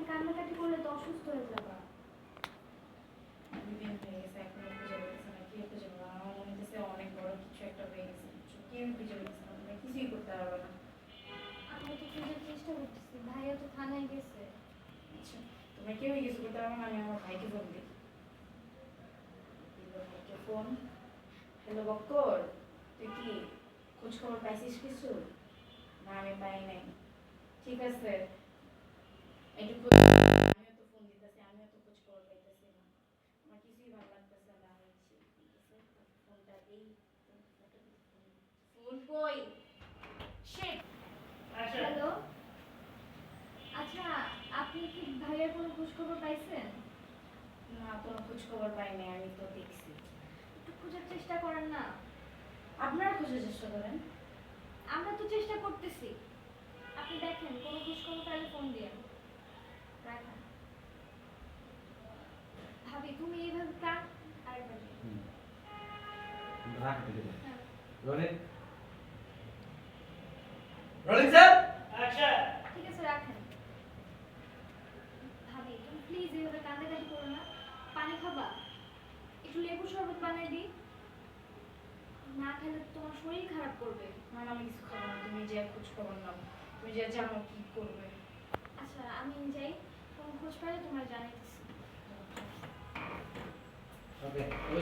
কান্নাকাটি করলে তো অসুস্থ হয়ে যাবা। দুদিন হয়ে গেছে এখনো খুঁজে পেয়েছে না। কে খুঁজে পাবে? আমার মনে হচ্ছে অনেক বড় কিছু একটা হয়ে গেছে। কেউ খুঁজে পেয়েছে না, তোমরা কিছুই করতে পারবে না। আমি তো খোঁজার চেষ্টা করতেছি, ভাইয়া তো থানায় গেছে। আচ্ছা, তোমরা কেউই কিছু করতে পারবে না। আমি আমার ভাইকে ফোন দিই। ভাইকে ফোন। হ্যালো বক্কর, তুই কি খোঁজ খবর পাইছিস কিছু? না, আমি পাই নাই। ঠিক আছে, একটু খোঁজ। আমিও তো ফোন দিতেছি, আমিও তো খোঁজ খবর পাইতেছি না। আমার কিছুই ভালো লাগতেছে না। আমি ফোনটা এই ফোন কই? শিট। হ্যালো, আচ্ছা আপনি কি ভাইয়ার কোনো খোঁজ খবর পাইছেন? না, কোনো খোঁজ খবর পাই নাই। আমি তো দেখছি। একটু খোঁজার চেষ্টা করেন না। আপনারা খোঁজার চেষ্টা করেন। আমরা তো চেষ্টা করতেছি, আপনি দেখেন কোনো খোঁজ খবর পাইলে ফোন দিয়েন। রাখেন। ভাবি তুমি এইভাবে কান আরেকবার দিন। রাখতে দেবে হ্যাঁ। রোলিং রোলিং স্যার আচ্ছা ঠিক আছে রাখেন। ভাবি তুমি প্লিজ এইভাবে কান্নাকাটি করো না। পানি খাবা? একটু লেবু শরবত বানিয়ে দিই? না খেলে তো তোমার শরীর খারাপ করবে। না না, আমি কিছু খাবো না। তুমি যে খোঁজ খবর নাও, তুমি যে জানো কি করবে। আচ্ছা আমি যাই, কোনো খোঁজ পাইলে তোমার জানাইতেছি। ওকে ওই